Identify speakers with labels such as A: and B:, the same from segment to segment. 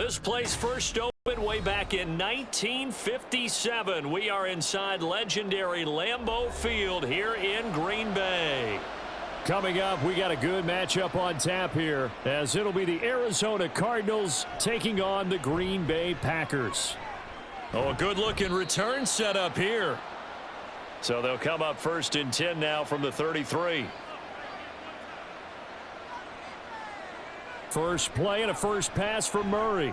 A: This place first opened way back in 1957. We are inside legendary Lambeau Field here in Green Bay.
B: Coming up, we got a good matchup on tap here, as it'll be the Arizona Cardinals taking on the Green Bay Packers.
A: Oh, a good-looking return set up here. So they'll come up 1st and 10 now from the 33.
B: First play and a first pass for Murray.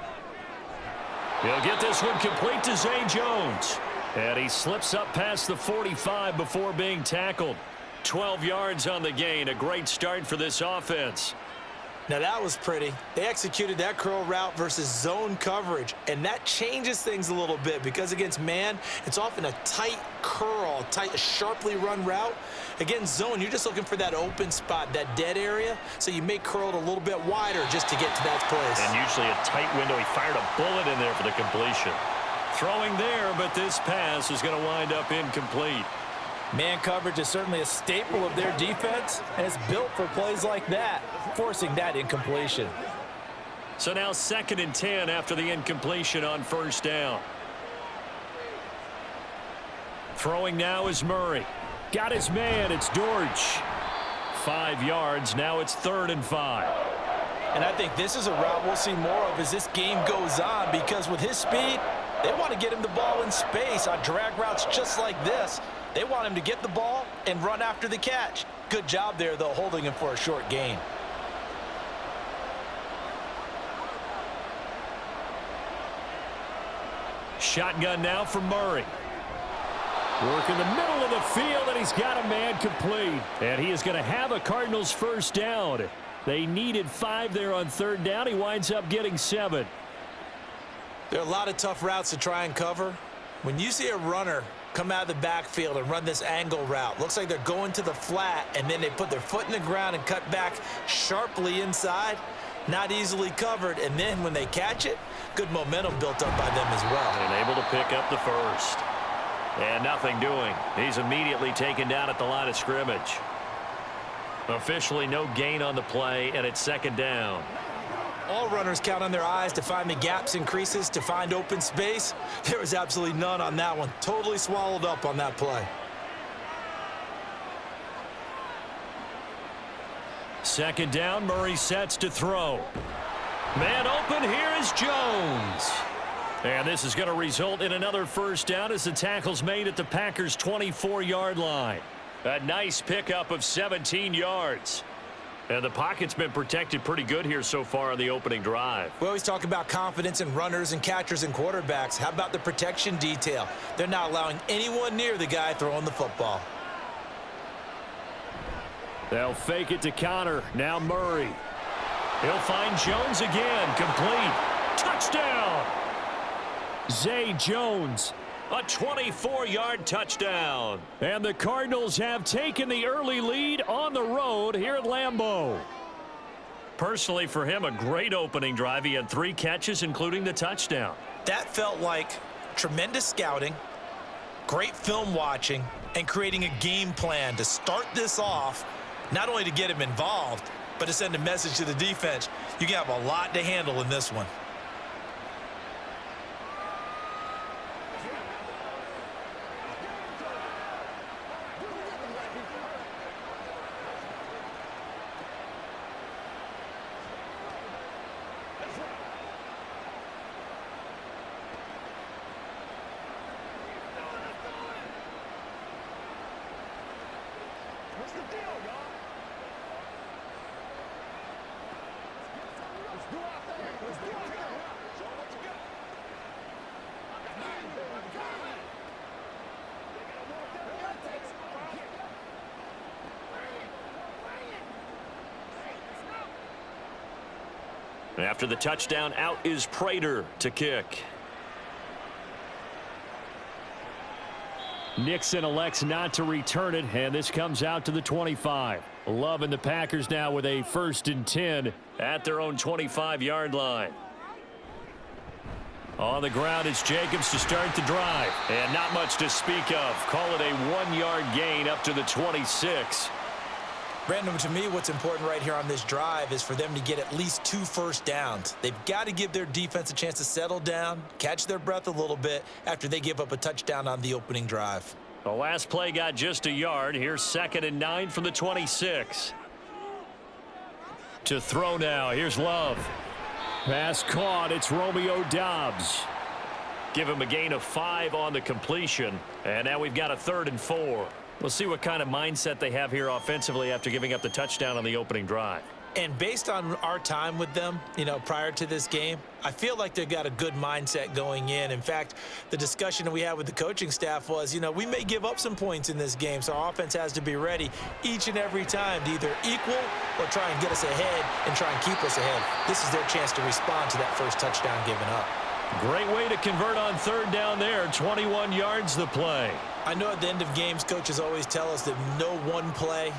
A: He'll get this one complete to Zay Jones. And he slips up past the 45 before being tackled. 12 yards on the gain. A great start for this offense.
C: Now that was pretty. They executed that curl route versus zone coverage, and that changes things a little bit because against man, it's often a tight curl, a sharply run route. Against zone, you're just looking for that open spot, that dead area, so you may curl it a little bit wider just to get to that place.
A: And usually a tight window. He fired a bullet in there for the completion. Throwing there, but this pass is going to wind up incomplete.
D: Man coverage is certainly a staple of their defense, and it's built for plays like that, forcing that incompletion.
A: So now 2nd and 10 after the incompletion on first down. Throwing now is Murray.
B: Got his man. It's Dortch.
A: 5 yards. Now it's 3rd and 5.
D: And I think this is a route we'll see more of as this game goes on, because with his speed, they want to get him the ball in space on drag routes just like this. They want him to get the ball and run after the catch. Good job there, though, holding him for a short gain.
A: Shotgun now for Murray.
B: Work in the middle of the field, and he's got a man complete. And he is going to have a Cardinals first down. They needed 5 there on 3rd down. He winds up getting 7.
C: There are a lot of tough routes to try and cover. When you see a runner come out of the backfield and run this angle route, looks like they're going to the flat, and then they put their foot in the ground and cut back sharply inside. Not easily covered, and then when they catch it, good momentum built up by them as well.
A: And able to pick up the first. And nothing doing. He's immediately taken down at the line of scrimmage. Officially no gain on the play, and it's 2nd down.
C: All runners count on their eyes to find the gaps and creases, to find open space. There was absolutely none on that one. Totally swallowed up on that play.
A: 2nd down, Murray sets to throw. Man open, here is Jones. And this is going to result in another first down as the tackle's made at the Packers' 24-yard line. A nice pickup of 17 yards. And the pocket's been protected pretty good here so far on the opening drive.
C: We always talk about confidence in runners and catchers and quarterbacks. How about the protection detail? They're not allowing anyone near the guy throwing the football.
B: They'll fake it to Connor. Now Murray.
A: He'll find Jones again. Complete. Touchdown!
B: Zay Jones.
A: A 24-yard touchdown.
B: And the Cardinals have taken the early lead on the road here at Lambeau.
A: Personally, for him, a great opening drive. He had 3 catches, including the touchdown.
C: That felt like tremendous scouting, great film watching, and creating a game plan to start this off, not only to get him involved, but to send a message to the defense. You have a lot to handle in this one.
A: After the touchdown, out is Prater to kick.
B: Nixon elects not to return it, and this comes out to the 25. Loving the Packers now with a 1st and 10
A: at their own 25-yard line. On the ground, it's Jacobs to start the drive. And not much to speak of. Call it a 1-yard gain up to the 26.
C: Brandon, to me, what's important right here on this drive is for them to get at least 2 first downs. They've got to give their defense a chance to settle down, catch their breath a little bit after they give up a touchdown on the opening drive.
A: The last play got just a yard. Here's 2nd and 9 from the 26. To throw now. Here's Love.
B: Pass caught. It's Romeo Doubs.
A: Give him a gain of 5 on the completion. And now we've got a 3rd and 4. We'll see what kind of mindset they have here offensively after giving up the touchdown on the opening drive.
C: And based on our time with them, prior to this game, I feel like they've got a good mindset going in. In fact, the discussion that we had with the coaching staff was, we may give up some points in this game, so our offense has to be ready each and every time to either equal or try and get us ahead and try and keep us ahead. This is their chance to respond to that first touchdown given up.
A: Great way to convert on 3rd down there. 21 yards the play.
C: I know at the end of games, coaches always tell us that no one play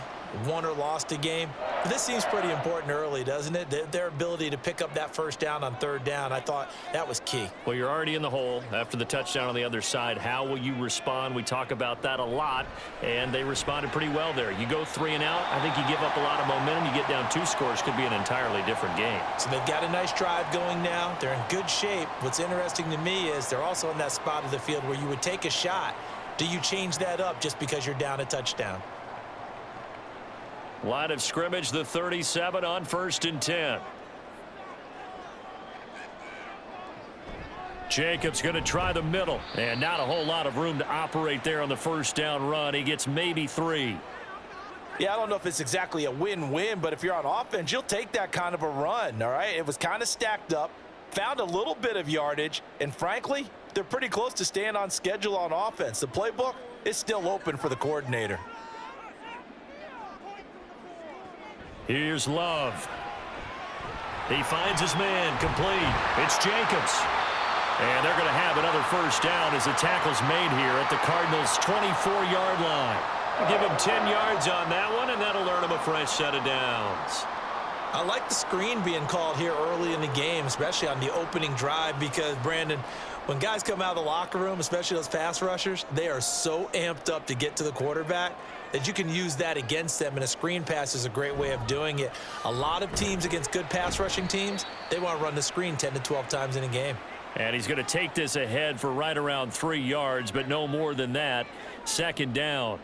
C: won or lost a game. But this seems pretty important early, doesn't it? Their ability to pick up that first down on 3rd down, I thought that was key.
A: Well, you're already in the hole after the touchdown on the other side. How will you respond? We talk about that a lot, and they responded pretty well there. You go 3 and out, I think you give up a lot of momentum. You get down 2 scores, could be an entirely different game.
C: So they've got a nice drive going now. They're in good shape. What's interesting to me is they're also in that spot of the field where you would take a shot. Do you change that up just because you're down a touchdown?
A: Line of scrimmage, the 37 on 1st and 10. Jacobs going to try the middle, and not a whole lot of room to operate there on the first down run. He gets maybe 3.
D: Yeah, I don't know if it's exactly a win-win, but if you're on offense, you'll take that kind of a run, all right? It was kind of stacked up, found a little bit of yardage, and frankly, they're pretty close to staying on schedule on offense. The playbook is still open for the coordinator.
A: Here's Love. He finds his man, complete. It's Jacobs. And they're going to have another first down as the tackle's made here at the Cardinals' 24-yard line. Give him 10 yards on that one, and that'll earn him a fresh set of downs.
C: I like the screen being called here early in the game, especially on the opening drive, because, Brandon, when guys come out of the locker room, especially those pass rushers, they are so amped up to get to the quarterback that you can use that against them, and a screen pass is a great way of doing it. A lot of teams against good pass rushing teams, they want to run the screen 10 to 12 times in a game.
A: And he's going to take this ahead for right around 3 yards, but no more than that. 2nd down.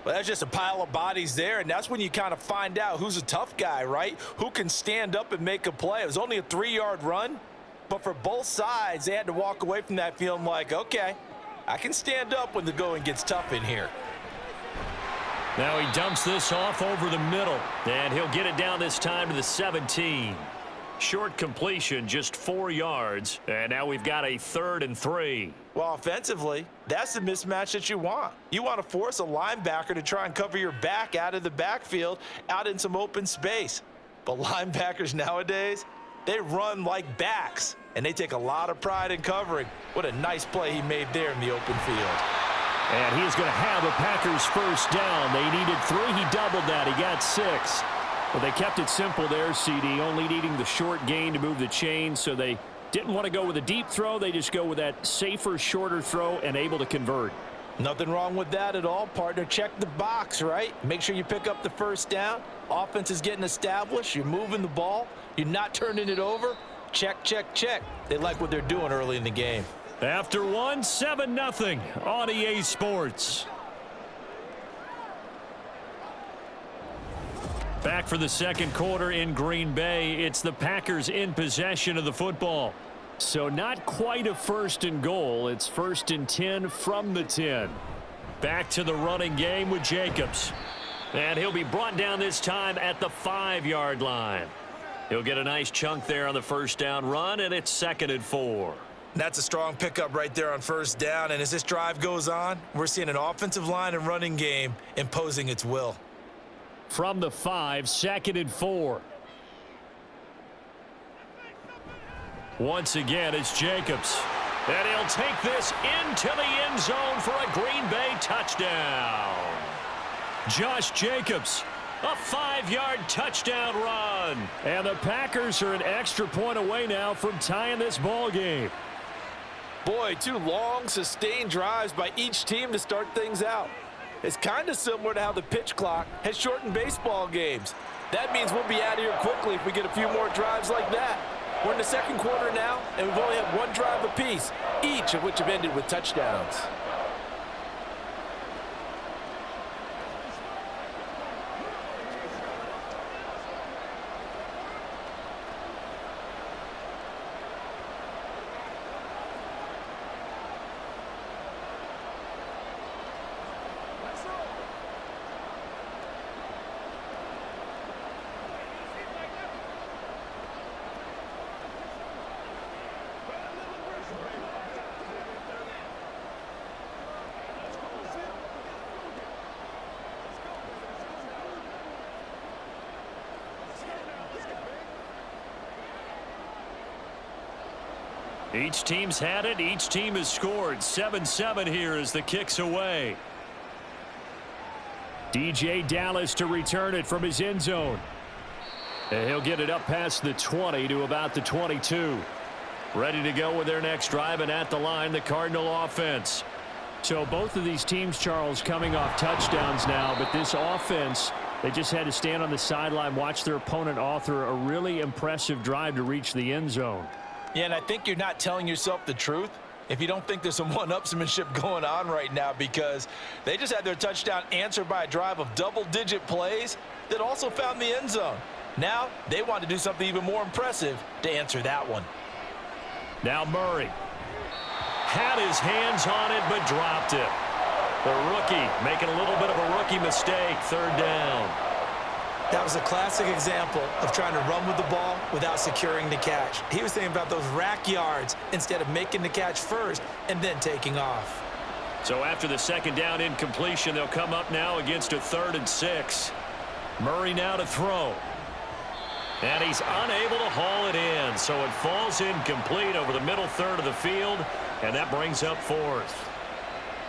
D: Well, that's just a pile of bodies there, and that's when you kind of find out who's a tough guy, right? Who can stand up and make a play. It was only a 3-yard run, but for both sides, they had to walk away from that feeling like, okay, I can stand up when the going gets tough in here.
A: Now he dumps this off over the middle, and he'll get it down this time to the 17. Short completion, just 4 yards, and now we've got a 3rd and 3.
D: Well, offensively, that's the mismatch that you want. You want to force a linebacker to try and cover your back out of the backfield, out in some open space. But linebackers nowadays, they run like backs, and they take a lot of pride in covering. What a nice play he made there in the open field.
A: And he's going to have a Packers first down. They needed 3. He doubled that. He got 6. Well, they kept it simple there, CD, only needing the short gain to move the chains, so they didn't want to go with a deep throw. They just go with that safer, shorter throw and able to convert.
D: Nothing wrong with that at all, partner. Check the box, right? Make sure you pick up the first down. Offense is getting established. You're moving the ball. You're not turning it over. Check, check, check. They like what they're doing early in the game.
A: After 1, 7-0 on EA Sports. Back for the second quarter in Green Bay. It's the Packers in possession of the football. So not quite a 1st and goal. It's 1st and 10 from the 10. Back to the running game with Jacobs. And he'll be brought down this time at the 5-yard line. He'll get a nice chunk there on the first down run, and it's 2nd and 4.
C: That's a strong pickup right there on first down. And as this drive goes on, we're seeing an offensive line and running game imposing its will.
A: From the 5, 2nd and 4. Once again, it's Jacobs. And he'll take this into the end zone for a Green Bay touchdown. Josh Jacobs, a 5-yard touchdown run. And the Packers are an extra point away now from tying this ball game.
D: Boy, 2 long, sustained drives by each team to start things out. It's kind of similar to how the pitch clock has shortened baseball games. That means we'll be out of here quickly if we get a few more drives like that. We're in the second quarter now, and we've only had one drive apiece, each of which have ended with touchdowns.
A: Each team's had it. Each team has scored. 7-7 here as the kick's away.
B: DJ Dallas to return it from his end zone.
A: And he'll get it up past the 20 to about the 22. Ready to go with their next drive, and at the line, the Cardinal offense.
B: So both of these teams, Charles, coming off touchdowns now, but this offense, they just had to stand on the sideline, watch their opponent author a really impressive drive to reach the end zone.
D: Yeah, and I think you're not telling yourself the truth if you don't think there's some one-upsmanship going on right now, because they just had their touchdown answered by a drive of double-digit plays that also found the end zone. Now they want to do something even more impressive to answer that one.
A: Now Murray had his hands on it but dropped it. The rookie making a little bit of a rookie mistake. Third down.
C: That was a classic example of trying to run with the ball without securing the catch. He was thinking about those rack yards instead of making the catch first and then taking off.
A: So after the second down incompletion, they'll come up now against a 3rd and 6. Murray now to throw. And he's unable to haul it in, so it falls incomplete over the middle third of the field, and that brings up 4th.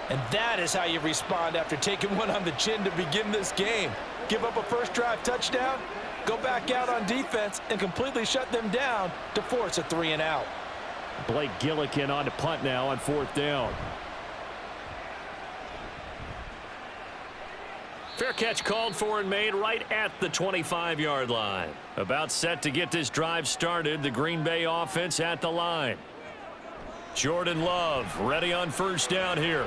D: And that is how you respond after taking one on the chin to begin this game. Give up a first drive touchdown, go back out on defense, and completely shut them down to force a 3-and-out.
B: Blake Gillikin on to punt now on 4th down.
A: Fair catch called for and made right at the 25-yard line. About set to get this drive started, the Green Bay offense at the line. Jordan Love ready on first down here.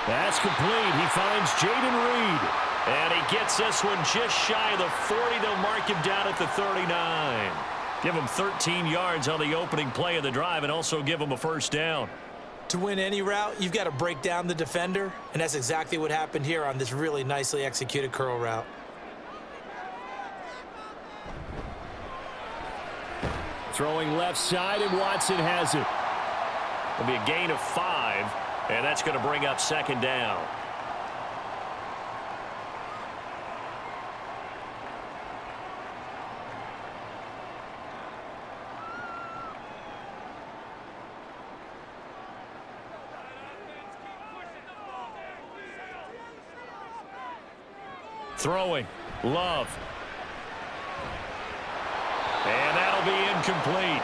B: That's complete. He finds Jaden Reed.
A: And he gets this one just shy of the 40. They'll mark him down at the 39. Give him 13 yards on the opening play of the drive and also give him a first down.
C: To win any route, you've got to break down the defender, and that's exactly what happened here on this really nicely executed curl route.
B: Throwing left side, and Watson has it.
A: It'll be a gain of 5, and that's going to bring up second down. Throwing, Love. And that'll be incomplete.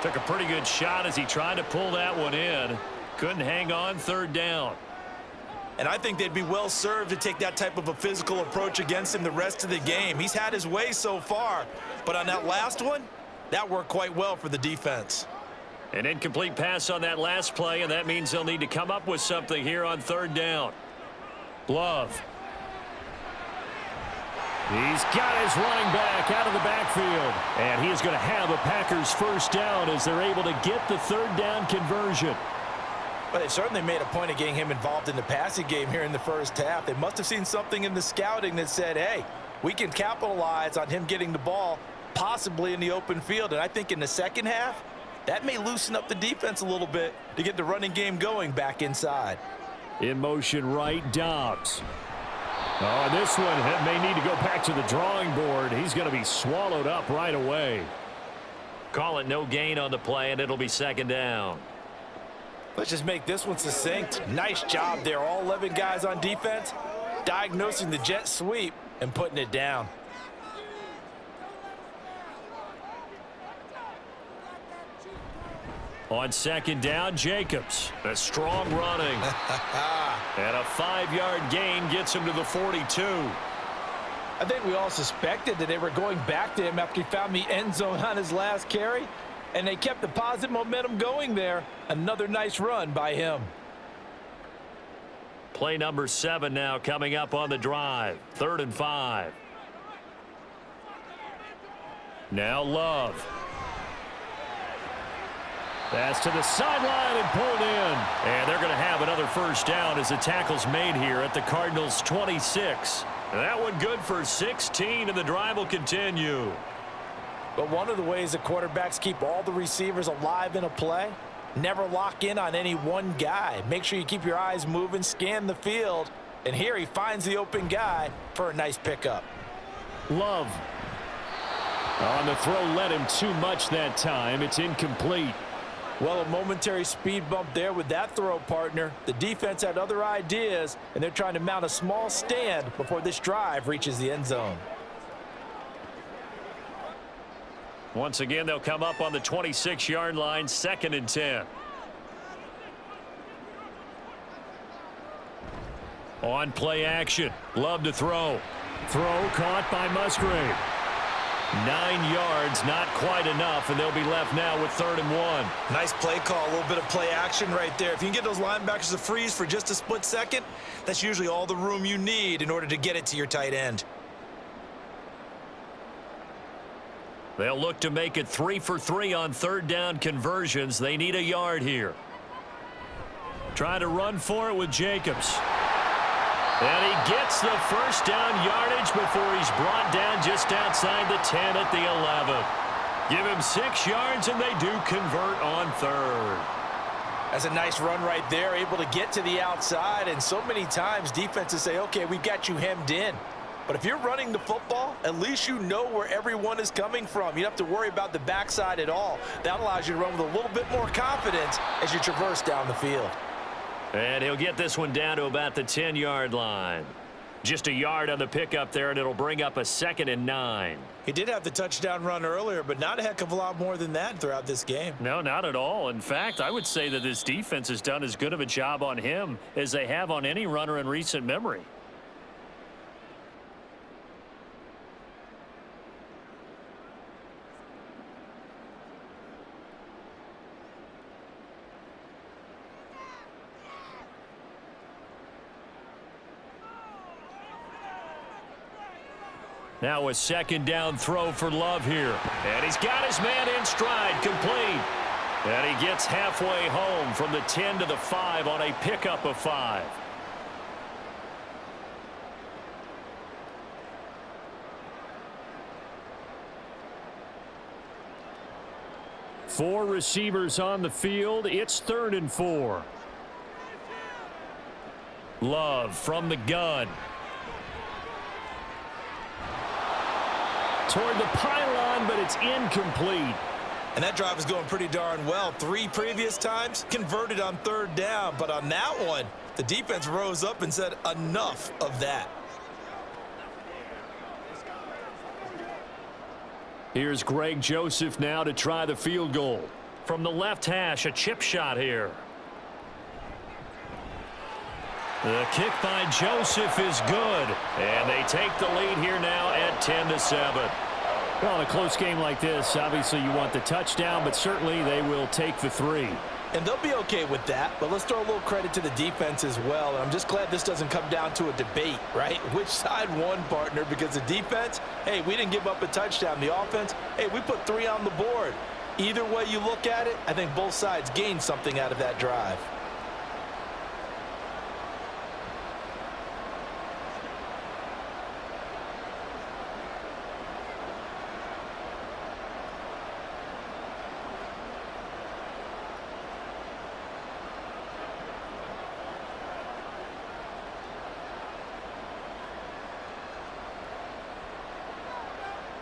A: Took a pretty good shot as he tried to pull that one in. Couldn't hang on, 3rd down.
C: And I think they'd be well served to take that type of a physical approach against him the rest of the game. He's had his way so far, but on that last one, that worked quite well for the defense.
A: An incomplete pass on that last play, and that means they'll need to come up with something here on 3rd down. Love.
B: He's got his running back out of the backfield. And he is going to have a Packers first down as they're able to get the 3rd down conversion.
D: Well, they certainly made a point of getting him involved in the passing game here in the first half. They must have seen something in the scouting that said, hey, we can capitalize on him getting the ball possibly in the open field. And I think in the second half, that may loosen up the defense a little bit to get the running game going back inside.
B: In motion right, Dobbs. Oh, this one may need to go back to the drawing board. He's going to be swallowed up right away.
A: Call it no gain on the play, and it'll be second down.
D: Let's just make this one succinct. Nice job there. All 11 guys on defense diagnosing the jet sweep and putting it down.
A: On second down, Jacobs. A strong running. And a 5-yard gain gets him to the 42.
D: I think we all suspected that they were going back to him after he found the end zone on his last carry. And they kept the positive momentum going there. Another nice run by him.
A: Play number 7 now coming up on the drive. 3rd and 5. Now Love. Pass to the sideline and pulled in. And they're going to have another first down as the tackle's made here at the Cardinals' 26. That one good for 16, and the drive will continue.
D: But one of the ways the quarterbacks keep all the receivers alive in a play, never lock in on any one guy. Make sure you keep your eyes moving, scan the field. And here he finds the open guy for a nice pickup.
B: Love. On the throw, led him too much that time. It's incomplete.
D: Well, a momentary speed bump there with that throw, partner. The defense had other ideas, and they're trying to mount a small stand before this drive reaches the end zone.
A: Once again, they'll come up on the 26-yard line, 2nd and 10. On play action, Love to throw. Throw caught by Musgrave. 9 yards, not quite enough, and they'll be left now with 3rd and 1.
C: Nice play call, a little bit of play action right there. If you can get those linebackers to freeze for just a split second, that's usually all the room you need in order to get it to your tight end.
A: They'll look to make it 3 for 3 on 3rd down conversions. They need a yard here. Trying to run for it with Jacobs. And he gets the first down yardage before he's brought down just outside the 10 at the 11. Give him 6 yards, and they do convert on 3rd.
D: That's a nice run right there, able to get to the outside. And so many times defenses say, okay, we've got you hemmed in. But if you're running the football, at least you know where everyone is coming from. You don't have to worry about the backside at all. That allows you to run with a little bit more confidence as you traverse down the field.
A: And he'll get this one down to about the 10-yard line. Just a yard on the pickup there, and it'll bring up a 2nd and 9.
C: He did have the touchdown run earlier, but not a heck of a lot more than that throughout this game.
A: No, not at all. In fact, I would say that this defense has done as good of a job on him as they have on any runner in recent memory. Now a 2nd down throw for Love here. And he's got his man in stride, complete. And he gets halfway home from the 10 to the 5 on a pickup of 5. Four receivers on the field. It's 3rd and 4. Love from the gun. Toward the pylon, but it's incomplete.
C: And that drive is going pretty darn well. 3 previous times converted on 3rd down. But on that one, the defense rose up and said, enough of that.
A: Here's Greg Joseph now to try the field goal. From the left hash, a chip shot here. The kick by Joseph is good. And they take the lead here now at 10-7.
B: Well, in a close game like this, obviously you want the touchdown, but certainly they will take the 3.
D: And they'll be okay with that, but let's throw a little credit to the defense as well. And I'm just glad this doesn't come down to a debate, right? Which side won, partner? Because the defense, hey, we didn't give up a touchdown. The offense, hey, we put 3 on the board. Either way you look at it, I think both sides gained something out of that drive.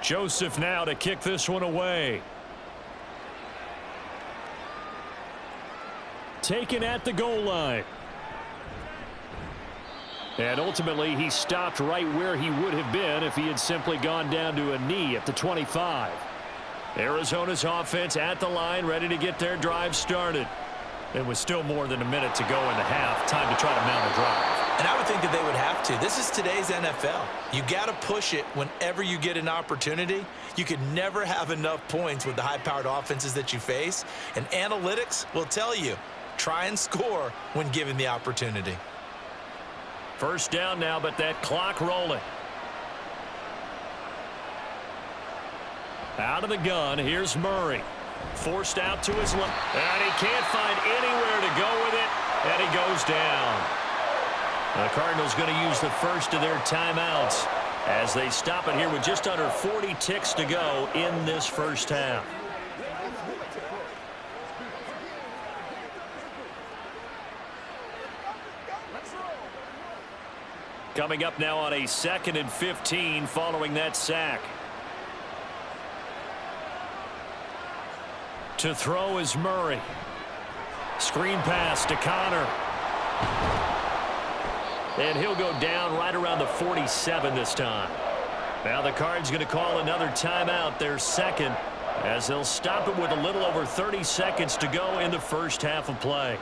A: Joseph now to kick this one away. Taken at the goal line. And ultimately, he stopped right where he would have been if he had simply gone down to a knee at the 25.
B: Arizona's offense at the line, ready to get their drive started. It was still more than a minute to go in the half. Time to try to mount a drive.
C: And I would think that they would have to. This is today's NFL. You got to push it whenever you get an opportunity. You can never have enough points with the high-powered offenses that you face. And analytics will tell you, try and score when given the opportunity.
B: First down now, but that clock rolling. Out of the gun, here's Murray. Forced out to his left, and he can't find anywhere to go with it, and he goes down. The Cardinals going to use the first of their timeouts as they stop it here with just under 40 ticks to go in this first half. Coming up now on a 2nd and 15 following that sack. To throw is Murray. Screen pass to Connor. And he'll go down right around the 47 this time. Now the Cards going to call another timeout, their second, as they'll stop it with a little over 30 seconds to go in the first half of play.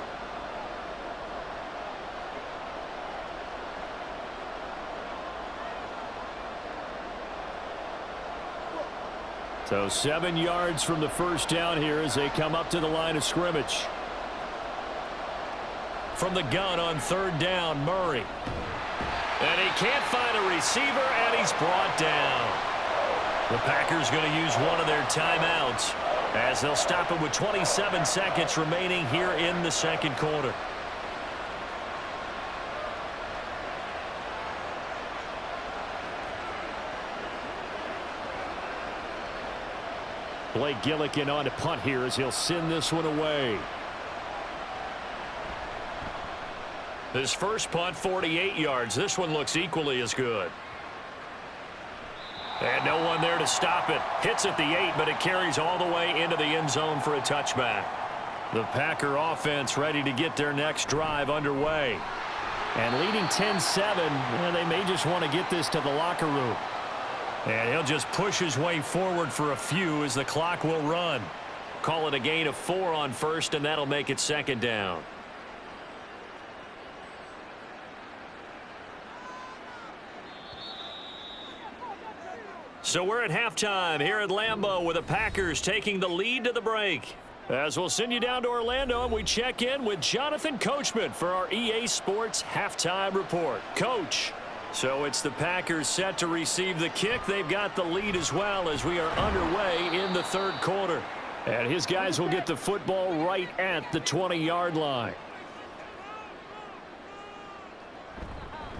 B: So 7 yards from the first down here as they come up to the line of scrimmage. From the gun on 3rd down, Murray. And he can't find a receiver, and he's brought down. The Packers going to use one of their timeouts as they'll stop it with 27 seconds remaining here in the second quarter. Blake Gillikin on to punt here as he'll send this one away. His first punt, 48 yards. This one looks equally as good. And no one there to stop it. Hits at the 8, but it carries all the way into the end zone for a touchback. The Packer offense ready to get their next drive underway. And leading 10-7, they may just want to get this to the locker room. And he'll just push his way forward for a few as the clock will run. Call it a gain of 4 on first, and that'll make it 2nd down. So we're at halftime here at Lambeau with the Packers taking the lead to the break. As we'll send you down to Orlando and we check in with Jonathan Coachman for our EA Sports Halftime Report. Coach. So it's the Packers set to receive the kick. They've got the lead as well as we are underway in the 3rd quarter. And his guys will get the football right at the 20-yard line.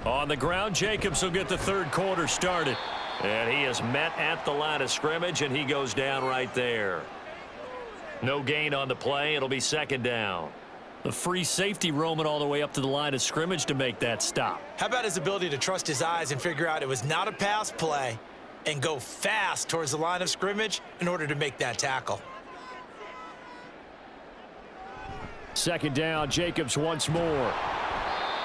B: On the ground, Jacobs will get the 3rd quarter started. And he is met at the line of scrimmage, and he goes down right there. No gain on the play. It'll be 2nd down. The free safety roaming all the way up to the line of scrimmage to make that stop.
C: How about his ability to trust his eyes and figure out it was not a pass play and go fast towards the line of scrimmage in order to make that tackle.
B: 2nd down, Jacobs once more.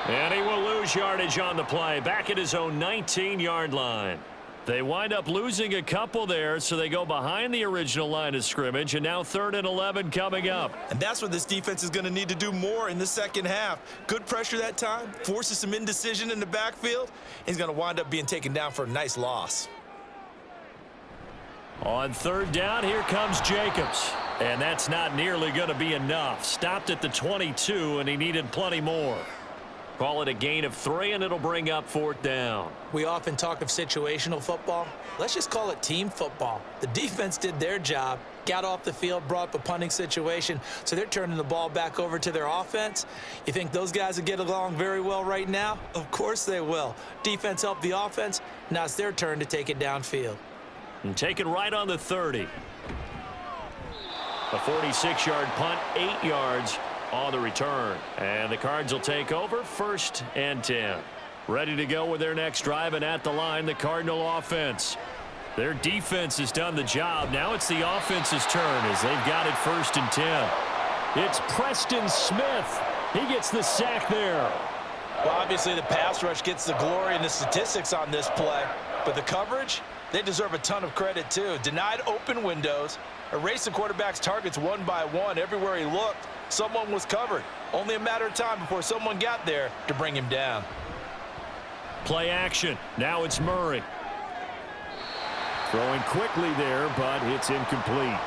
B: And he will lose yardage on the play, back at his own 19-yard line. They wind up losing a couple there, so they go behind the original line of scrimmage, and now 3rd and 11 coming up.
C: And that's what this defense is going to need to do more in the second half. Good pressure that time, forces some indecision in the backfield. He's going to wind up being taken down for a nice loss.
B: On 3rd down, here comes Jacobs. And that's not nearly going to be enough. Stopped at the 22, and he needed plenty more. Call it a gain of 3, and it'll bring up 4th down.
C: We often talk of situational football. Let's just call it team football. The defense did their job, got off the field, brought up a punting situation, so they're turning the ball back over to their offense. You think those guys will get along very well right now? Of course they will. Defense helped the offense. Now it's their turn to take it downfield.
B: And taken right on the 30. A 46-yard punt, 8 yards on the return. And the Cards will take over 1st and 10. Ready to go with their next drive, and at the line, the Cardinal offense. Their defense has done the job. Now it's the offense's turn as they've got it 1st and 10. It's Preston Smith. He gets the sack there.
D: Well, obviously the pass rush gets the glory and the statistics on this play, but the coverage, They deserve a ton of credit, too. Denied open windows, erased the quarterback's targets one by one. Everywhere he looked, someone was covered. Only a matter of time before someone got there to bring him down.
A: Play action. Now it's Murray. Throwing quickly there, but it's incomplete.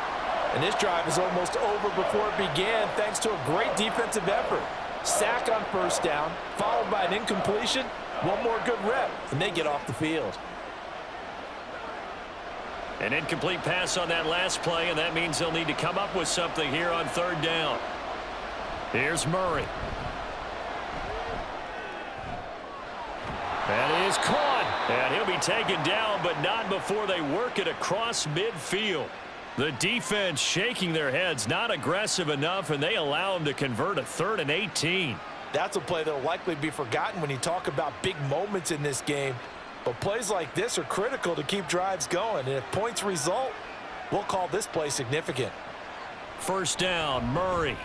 D: And this drive is almost over before it began thanks to a great defensive effort. Sack on first down, followed by an incompletion. One more good rep, and they get off the field.
A: An incomplete pass on that last play, and that means they'll need to come up with something here on third down. Here's Murray. That is caught. And he'll be taken down, but not before they work it across midfield. The defense shaking their heads, not aggressive enough, and they allow him to convert a 3rd and 18.
D: That's a play that will likely be forgotten when you talk about big moments in this game. But plays like this are critical to keep drives going. And if points result, we'll call this play significant.
A: First down, Murray.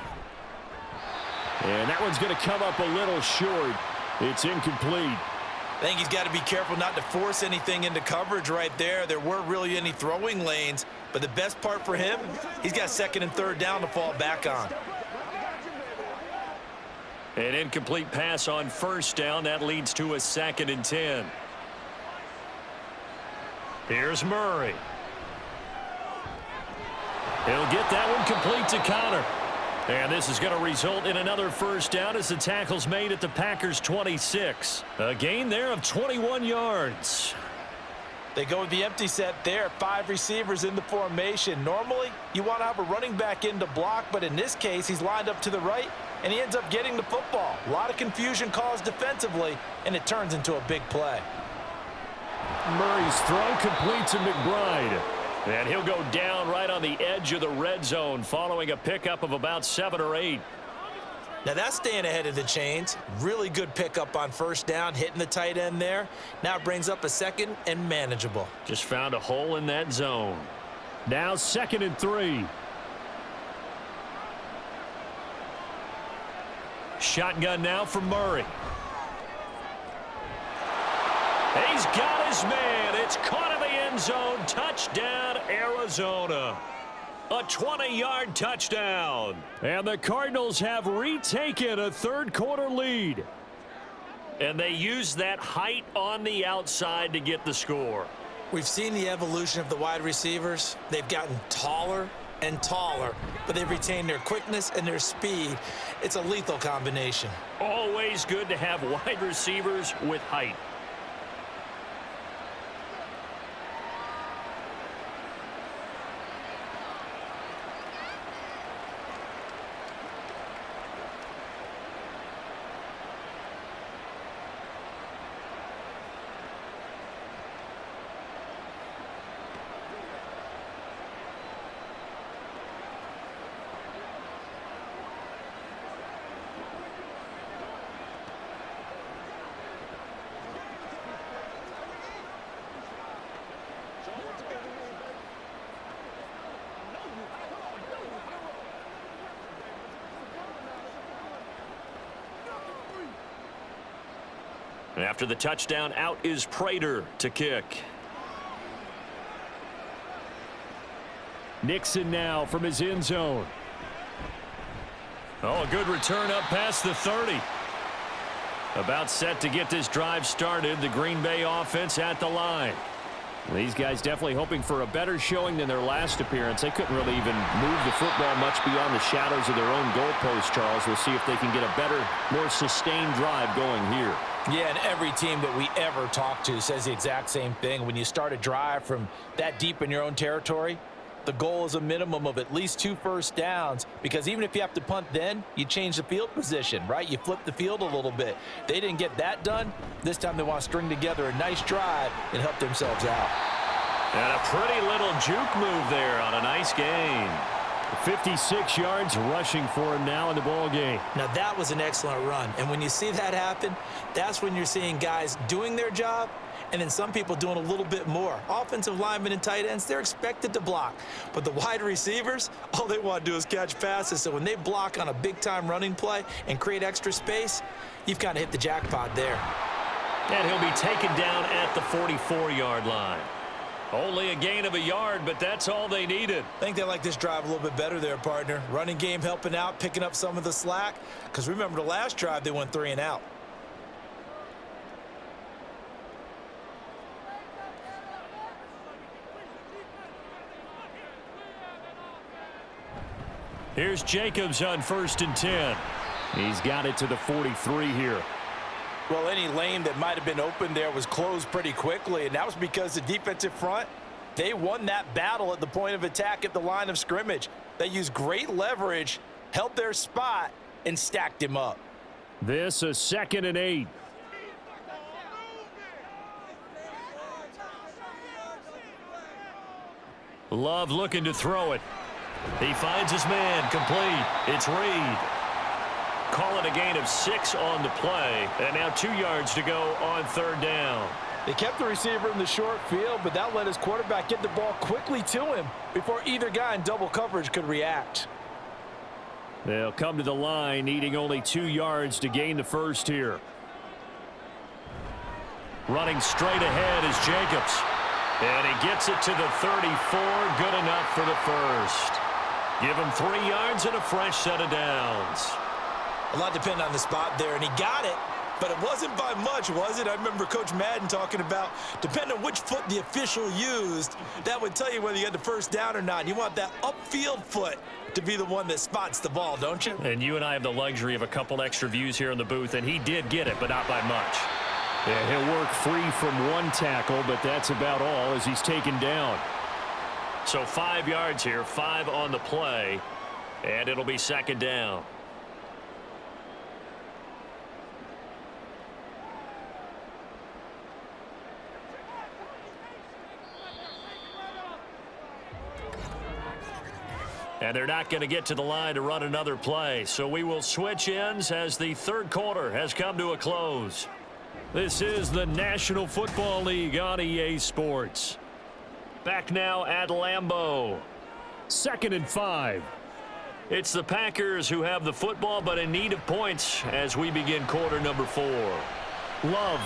A: And that one's going to come up a little short. It's incomplete.
C: I think he's got to be careful not to force anything into coverage right there. There weren't really any throwing lanes. But the best part for him, he's got 2nd and 3rd down to fall back on.
A: An incomplete pass on first down. That leads to a 2nd and 10. Here's Murray. He'll get that one complete to Connor. And this is going to result in another first down as the tackle's made at the Packers' 26. A gain there of 21 yards.
D: They go with the empty set there. 5 receivers in the formation. Normally, you want to have a running back in to block, but in this case, he's lined up to the right, and he ends up getting the football. A lot of confusion caused defensively, and it turns into a big play.
A: Murray's throw complete to McBride. And he'll go down right on the edge of the red zone following a pickup of about 7 or 8.
C: Now that's staying ahead of the chains. Really good pickup on first down, hitting the tight end there. Now it brings up a 2nd and manageable.
A: Just found a hole in that zone. Now 2nd and 3. Shotgun now for Murray. He's got his man. It's caught in the end zone. Touchdown, Arizona. A 20-yard touchdown. And the Cardinals have retaken a 3rd quarter lead. And they use that height on the outside to get the score.
C: We've seen the evolution of the wide receivers. They've gotten taller and taller, but they've retained their quickness and their speed. It's a lethal combination.
A: Always good to have wide receivers with height. And after the touchdown, out is Prater to kick. Nixon now from his end zone. Oh, a good return up past the 30. About set to get this drive started. The Green Bay offense at the line. These guys definitely hoping for a better showing than their last appearance. They couldn't really even move the football much beyond the shadows of their own goalpost, Charles. We'll see if they can get a better, more sustained drive going here.
D: Yeah, and every team that we ever talk to says the exact same thing. When you start a drive from that deep in your own territory, the goal is a minimum of at least 2 first downs, because even if you have to punt then, you change the field position, right? You flip the field a little bit. They didn't get that done. This time they want to string together a nice drive and help themselves out.
A: And a pretty little juke move there on a nice gain. 56 yards rushing for him now in the ball game.
C: Now that was an excellent run. And when you see that happen, that's when you're seeing guys doing their job and then some people doing a little bit more. Offensive linemen and tight ends, they're expected to block. But the wide receivers, all they want to do is catch passes. So when they block on a big-time running play and create extra space, you've kind of hit the jackpot there.
A: And he'll be taken down at the 44-yard line.
B: Only a gain of a yard, but that's all they needed.
C: I think they like this drive a little bit better there, partner. Running game helping out, picking up some of the slack. Because remember the last drive, they went 3 and out.
A: Here's Jacobs on 1st and 10. He's got it to the 43 here.
D: Well, any lane that might have been open there was closed pretty quickly, and that was because the defensive front, they won that battle at the point of attack at the line of scrimmage. They used great leverage, held their spot, and stacked him up.
A: This a 2nd and 8. Love looking to throw it.
B: He finds his man, complete. It's Reed. Call it a gain of 6 on the play, and now 2 yards to go on 3rd down.
D: They kept the receiver in the short field, but that let his quarterback get the ball quickly to him before either guy in double coverage could react.
A: They'll come to the line, needing only 2 yards to gain the first here. Running straight ahead is Jacobs. And he gets it to the 34, good enough for the first. Give him 3 yards and a fresh set of downs.
C: A lot depended on the spot there, and he got it, but it wasn't by much, was it? I remember Coach Madden talking about, depending on which foot the official used, that would tell you whether you had the first down or not. You want that upfield foot to be the one that spots the ball, don't you?
B: And you and I have the luxury of a couple extra views here in the booth, and he did get it, but not by much.
A: Yeah, he'll work free from 1 tackle, but that's about all as he's taken down.
B: So 5 yards here, 5 on the play, and it'll be 2nd down. And they're not going to get to the line to run another play, so we will switch ends as the 3rd quarter has come to a close.
A: This is the National Football League on EA Sports.
B: Back now at Lambeau.
A: 2nd and 5.
B: It's the Packers who have the football, but in need of points as we begin quarter number 4.
A: Love.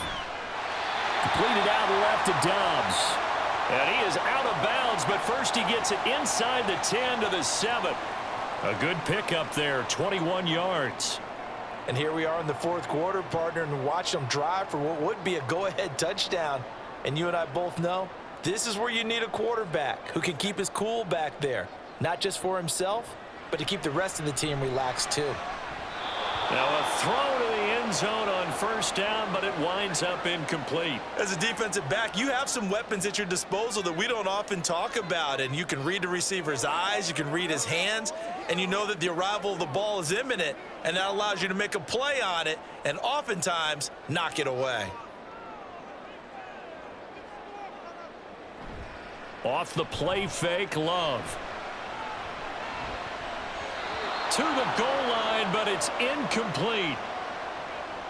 A: Completed out left to Dobbs.
B: And he is out of bounds, but first he gets it inside the 10 to the 7.
A: A good pickup there, 21 yards.
D: And here we are in the 4th quarter, partner, and watch them drive for what would be a go-ahead touchdown. And you and I both know this is where you need a quarterback who can keep his cool back there, not just for himself, but to keep the rest of the team relaxed too.
B: Now a throw to the end zone on 1st down, but it winds up incomplete.
C: As a defensive back, you have some weapons at your disposal that we don't often talk about, and you can read the receiver's eyes, you can read his hands, and you know that the arrival of the ball is imminent, and that allows you to make a play on it and oftentimes knock it away.
A: Off the play fake, Love. To the goal line, but it's incomplete.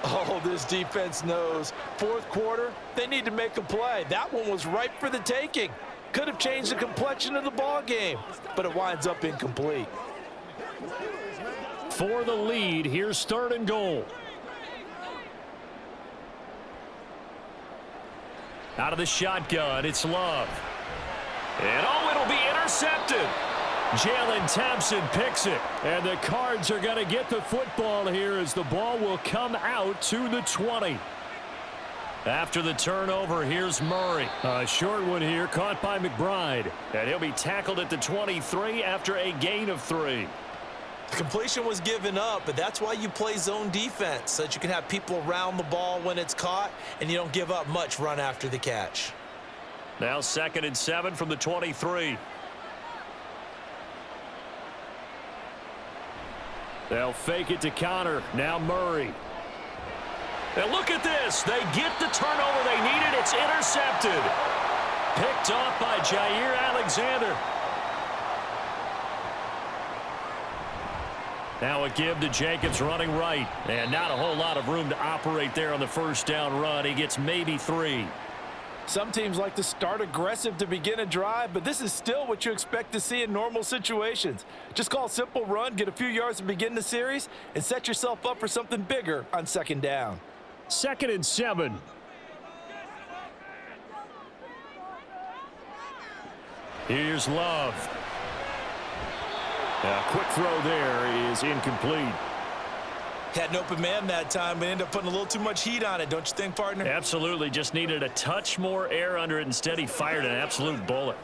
D: Oh, this defense knows. 4th quarter, they need to make a play. That one was ripe for the taking. Could have changed the complexion of the ball game, but it winds up incomplete.
A: For the lead, here's 3rd and goal. Out of the shotgun, it's Love.
B: And oh, it'll be intercepted.
A: Jalen Thompson picks it, and the Cards are going to get the football here as the ball will come out to the 20. After the turnover, here's Murray. A short one here, caught by McBride.
B: And he'll be tackled at the 23 after a gain of 3.
C: The completion was given up, but that's why you play zone defense, so that you can have people around the ball when it's caught, and you don't give up much run after the catch.
B: Now 2nd and 7 from the 23.
A: They'll fake it to Connor. Now Murray.
B: And look at this. They get the turnover they needed. It's intercepted. Picked off by Jair Alexander.
A: Now a give to Jacobs running right. And not a whole lot of room to operate there on the 1st down run. He gets maybe 3.
D: Some teams like to start aggressive to begin a drive, but this is still what you expect to see in normal situations. Just call a simple run, get a few yards to begin the series, and set yourself up for something bigger on 2nd down.
A: 2nd and 7. Here's Love. A quick throw there is incomplete.
C: Had an open man that time, but ended up putting a little too much heat on it, don't you think, partner?
A: Absolutely. Just needed a touch more air under it. Instead, he fired an absolute bullet.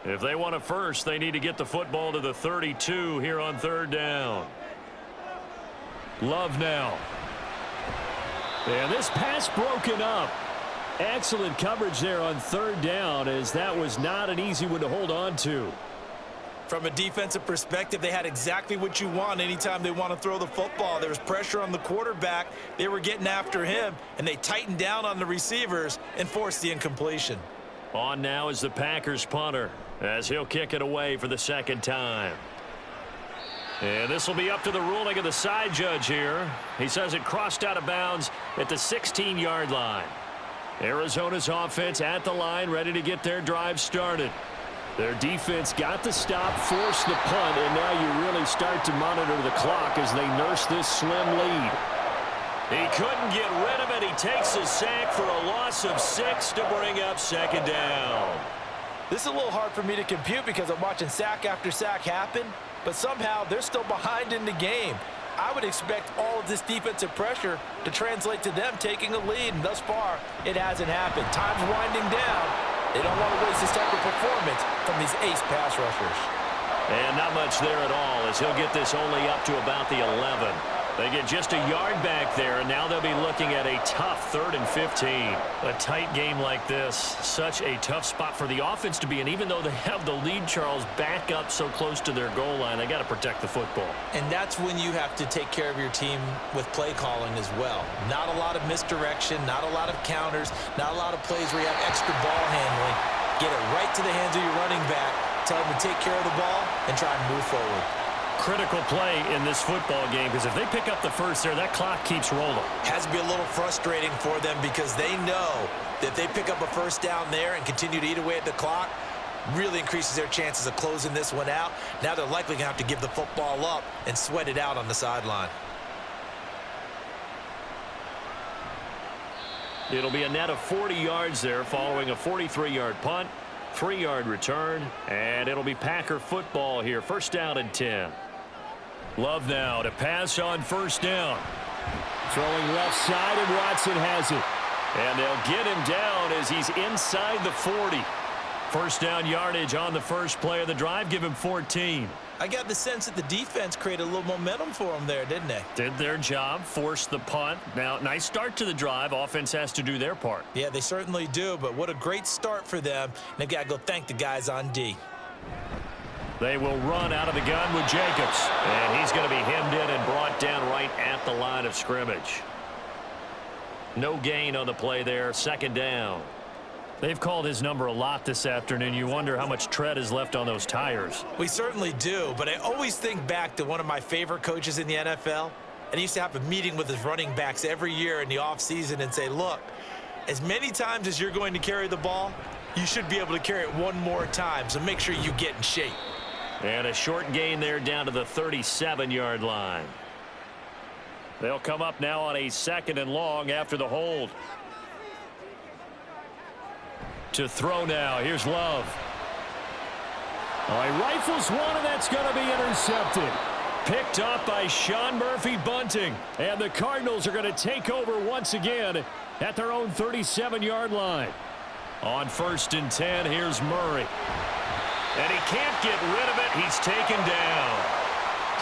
A: If they want a first, they need to get the football to the 32 here on third down. Love now. And this pass broken up. Excellent coverage there on third down, as that was not an easy one to hold on to.
C: From a defensive perspective, they had exactly what you want anytime they want to throw the football. There was pressure on the quarterback. They were getting after him, and they tightened down on the receivers and forced the incompletion.
A: On now is the Packers punter, as he'll kick it away for the second time. And this will be up to the ruling of the side judge here. He says it crossed out of bounds at the 16-yard line. Arizona's offense at the line, ready to get their drive started. Their defense got the stop, forced the punt, and now you really start to monitor the clock as they nurse this slim lead.
B: He couldn't get rid of it. He takes a sack for a loss of 6 to bring up second down.
D: This is a little hard for me to compute because I'm watching sack after sack happen, but somehow they're still behind in the game. I would expect all of this defensive pressure to translate to them taking a lead, and thus far, it hasn't happened. Time's winding down. They don't want to waste this type of performance from these ace pass rushers.
B: And not much there at all, as he'll get this only up to about the 11. They get just a yard back there, and now they'll be looking at a tough 3rd and 15.
A: A tight game like this, such a tough spot for the offense to be in. Even though they have the lead, Charles, back up so close to their goal line, they got to protect the football.
C: And that's when you have to take care of your team with play calling as well. Not a lot of misdirection, not a lot of counters, not a lot of plays where you have extra ball handling. Get it right to the hands of your running back, tell him to take care of the ball, and try and move forward.
A: Critical play in this football game, because if they pick up the first there, that clock keeps rolling.
C: Has to be a little frustrating for them because they know that if they pick up a first down there and continue to eat away at the clock, really increases their chances of closing this one out. Now they're likely going to have to give the football up and sweat it out on the sideline.
B: It'll be a net of 40 yards there following a 43-yard punt, 3-yard return, and it'll be Packer football here. First down and 10.
A: Love now to pass on first down. Throwing left side, and Watson has it.
B: And they'll get him down as he's inside the 40.
A: First down yardage on the first play of the drive. Give him 14.
C: I got the sense that the defense created a little momentum for them there, didn't they?
A: Did their job, forced the punt. Now, nice start to the drive. Offense has to do their part.
C: Yeah, they certainly do, but what a great start for them. And they've got to go thank the guys on D.
A: They will run out of the gun with Jacobs.
B: And he's going to be hemmed in and brought down right at the line of scrimmage. No gain on the play there. Second down.
A: They've called his number a lot this afternoon. You wonder how much tread is left on those tires.
C: We certainly do, but I always think back to one of my favorite coaches in the NFL. And he used to have a meeting with his running backs every year in the offseason and say, look, as many times as you're going to carry the ball, you should be able to carry it one more time, so make sure you get in shape.
B: And a short gain there down to the 37-yard line.
A: They'll come up now on a 2nd and long after the hold. To throw now. Here's Love. All right, rifles one, and that's going to be intercepted. Picked up by Sean Murphy-Bunting. And the Cardinals are going to take over once again at their own 37-yard line. On 1st and 10, here's Murray.
B: And he can't get rid of it. He's taken down.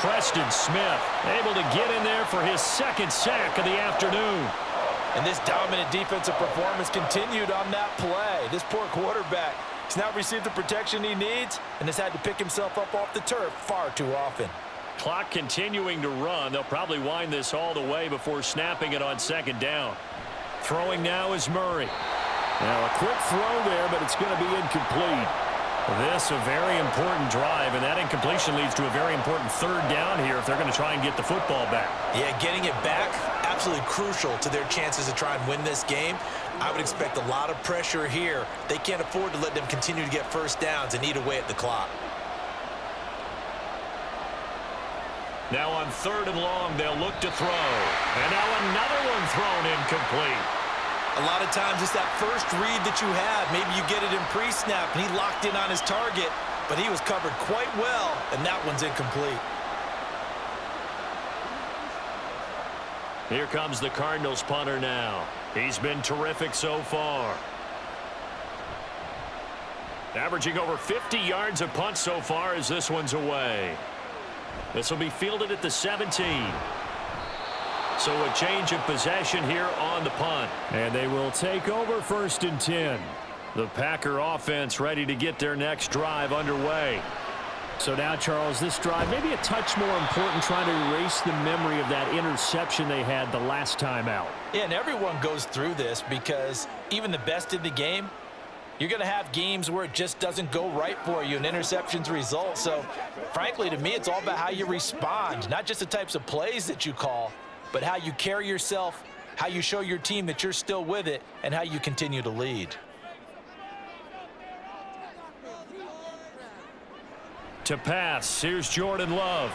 A: Preston Smith able to get in there for his 2nd sack of the afternoon.
D: And this dominant defensive performance continued on that play. This poor quarterback has now received the protection he needs and has had to pick himself up off the turf far too often.
A: Clock continuing to run. They'll probably wind this all the way before snapping it on 2nd down. Throwing now is Murray. Now a quick throw there, but it's going to be incomplete. This a very important drive, and that incompletion leads to a very important 3rd down here if they're going to try and get the football back.
C: Yeah, getting it back, absolutely crucial to their chances to try and win this game. I would expect a lot of pressure here. They can't afford to let them continue to get first downs and eat away at the clock.
B: Now on 3rd and long, they'll look to throw. And now another one thrown incomplete.
C: A lot of times it's that first read that you have. Maybe you get it in pre-snap, and he locked in on his target, but he was covered quite well, and that one's incomplete.
B: Here comes the Cardinals punter now. He's been terrific so far. Averaging over 50 yards a punt so far as this one's away. This will be fielded at the 17. So a change of possession here on the punt.
A: And they will take over 1st and 10.
B: The Packer offense ready to get their next drive underway.
A: So now, Charles, this drive maybe a touch more important, trying to erase the memory of that interception they had the last time out.
D: Yeah, and everyone goes through this because even the best in the game, you're going to have games where it just doesn't go right for you and interceptions result. So, frankly, to me, it's all about how you respond, not just the types of plays that you call, but how you carry yourself, how you show your team that you're still with it, and how you continue to lead.
B: To pass, here's Jordan Love.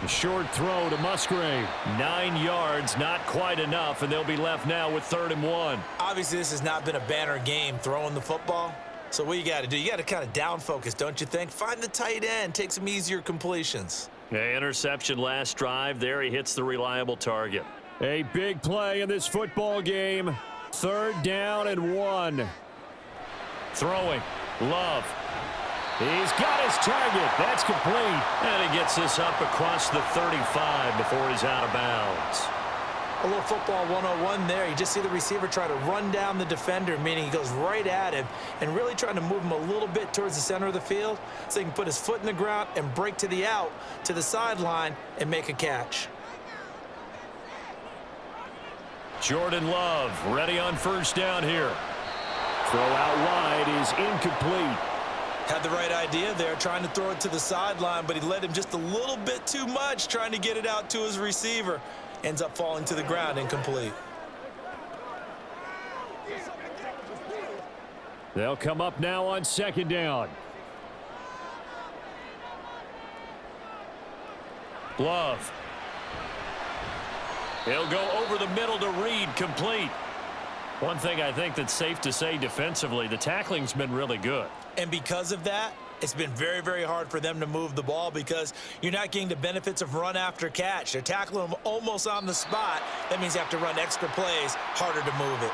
A: A short throw to Musgrave.
B: 9 yards, not quite enough, and they'll be left now with 3rd and 1.
C: Obviously, this has not been a banner game throwing the football. So what you got to do, you got to kind of down focus, don't you think? Find the tight end, take some easier completions.
B: Interception last drive. There he hits the reliable target.
A: A big play in this football game. 3rd down and 1.
B: Throwing. Love.
A: He's got his target. That's complete.
B: And he gets this up across the 35 before he's out of bounds.
C: A little football 101 there. You just see the receiver try to run down the defender, meaning he goes right at him and really trying to move him a little bit towards the center of the field so he can put his foot in the ground and break to the out, to the sideline, and make a catch.
B: Jordan Love ready on 1st down here.
A: Throw out wide is incomplete.
C: Had the right idea there, trying to throw it to the sideline, but he led him just a little bit too much, trying to get it out to his receiver. Ends up falling to the ground, incomplete.
A: They'll come up now on 2nd down.
B: Love. He'll go over the middle to Reed, complete. One thing I think that's safe to say defensively, the tackling's been really good.
C: And because of that, it's been very, very hard for them to move the ball because you're not getting the benefits of run after catch. They're tackling them almost on the spot. That means you have to run extra plays, harder to move it.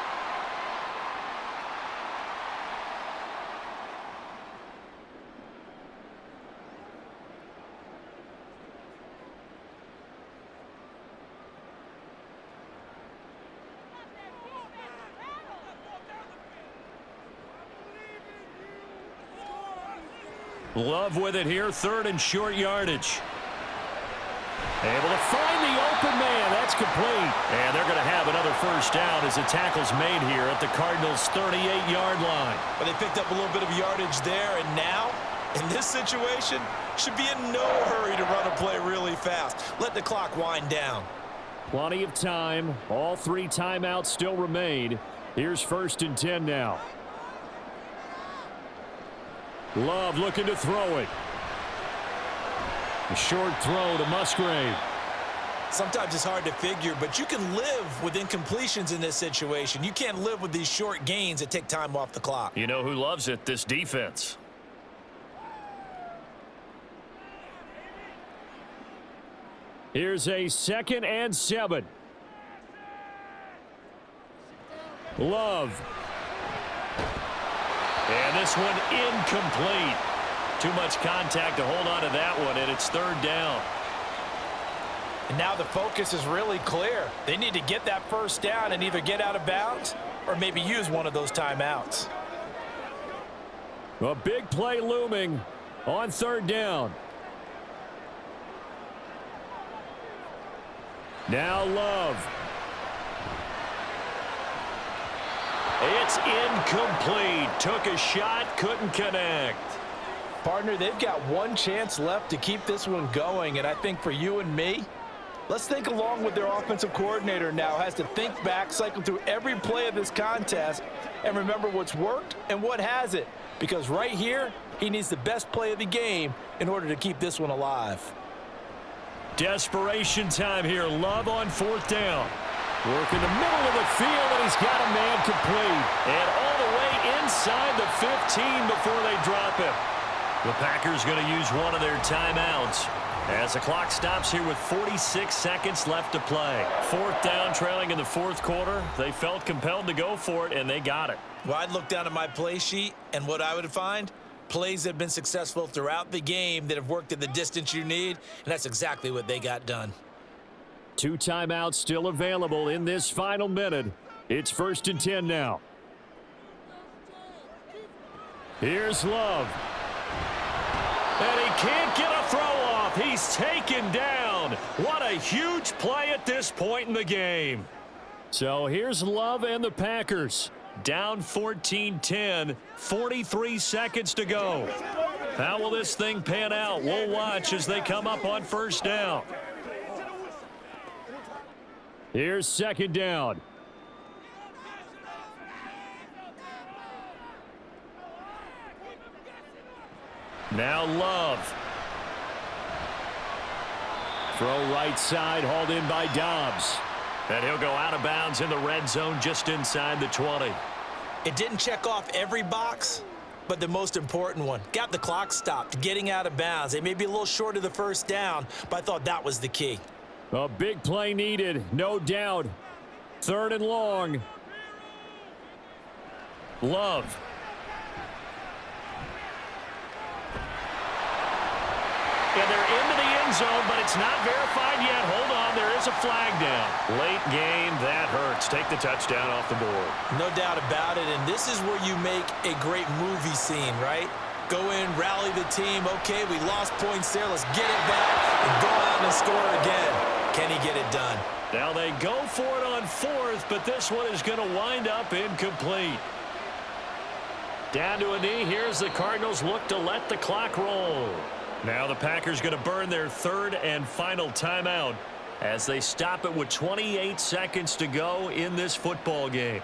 B: Love with it here, 3rd and short yardage.
A: Able to find the open man. That's complete.
B: And they're going to have another 1st down as the tackle's made here at the Cardinals' 38-yard line.
C: But they picked up a little bit of yardage there, and now, in this situation, should be in no hurry to run a play really fast. Let the clock wind down.
A: Plenty of time. All 3 timeouts still remain. Here's 1st and 10 now. Love looking to throw it. A short throw to Musgrave.
C: Sometimes it's hard to figure, but you can live with incompletions in this situation. You can't live with these short gains that take time off the clock.
B: You know who loves it? This defense.
A: Here's a 2nd and 7. Love.
B: And this one incomplete. Too much contact to hold on to that one, and it's 3rd down.
D: And now the focus is really clear. They need to get that 1st down and either get out of bounds or maybe use one of those timeouts.
A: A big play looming on 3rd down. Now Love.
B: It's incomplete. Took a shot, couldn't connect.
D: Partner, they've got one chance left to keep this one going, and I think for you and me, let's think along with their offensive coordinator now. Has to think back, cycle through every play of this contest, and remember what's worked and what hasn't. Because right here, he needs the best play of the game in order to keep this one alive.
B: Desperation time here. Love on 4th down.
A: Working the middle of the field, and he's got a man complete.
B: And all the way inside the 15 before they drop him. The Packers going to use one of their timeouts as the clock stops here with 46 seconds left to play. Fourth down, trailing in the fourth quarter. They felt compelled to go for it, and they got it.
C: Well, I'd look down at my play sheet, and what I would find, plays that have been successful throughout the game that have worked at the distance you need, and that's exactly what they got done.
A: 2 timeouts still available in this final minute. It's 1st and 10 now. Here's Love.
B: And he can't get a throw off. He's taken down. What a huge play at this point in the game.
A: So here's Love and the Packers.
B: Down 14-10, 43 seconds to go. How will this thing pan out? We'll watch as they come up on first down.
A: Here's 2nd down. Now Love. Throw right side, hauled in by Dobbs.
B: And he'll go out of bounds in the red zone just inside the 20.
C: It didn't check off every box, but the most important one. Got the clock stopped, getting out of bounds. They may be a little short of the first down, but I thought that was the key.
A: A big play needed, no doubt. 3rd and long. Love.
B: And they're into the end zone, but it's not verified yet. Hold on, there is a flag down. Late game, that hurts. Take the touchdown off the board.
C: No doubt about it, and this is where you make a great movie scene, right? Go in, rally the team. Okay, we lost points there. Let's get it back and go out and score again. Can he get it done?
B: Now they go for it on 4th, but this one is going to wind up incomplete. Down to a knee. Here's the Cardinals look to let the clock roll. Now the Packers going to burn their 3rd and final timeout as they stop it with 28 seconds to go in this football game.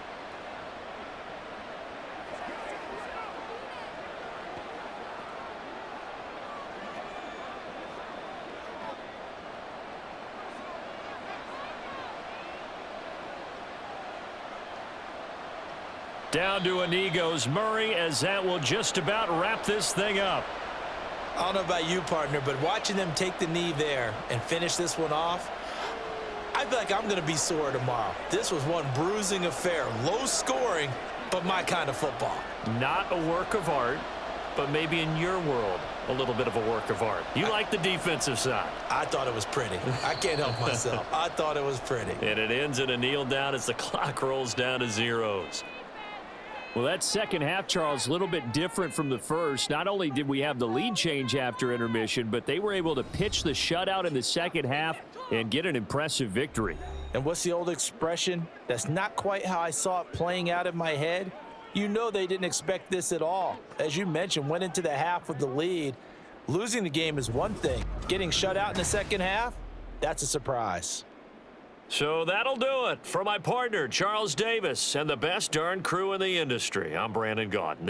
A: Down to a knee goes Murray, as that will just about wrap this thing up.
C: I don't know about you, partner, but watching them take the knee there and finish this one off, I feel like I'm going to be sore tomorrow. This was one bruising affair. Low scoring, but my kind of football.
B: Not a work of art, but maybe in your world, a little bit of a work of art. You like the defensive side.
C: I thought it was pretty. I can't help myself. I thought it was pretty.
B: And it ends in a kneel down as the clock rolls down to zeros.
A: Well, that second half, Charles, a little bit different from the first. Not only did we have the lead change after intermission, but they were able to pitch the shutout in the second half and get an impressive victory.
C: And what's the old expression? That's not quite how I saw it playing out in my head. You know they didn't expect this at all. As you mentioned, went into the half with the lead. Losing the game is one thing. Getting shut out in the second half, that's a surprise.
B: So that'll do it for my partner, Charles Davis, and the best darn crew in the industry. I'm Brandon Gaudin.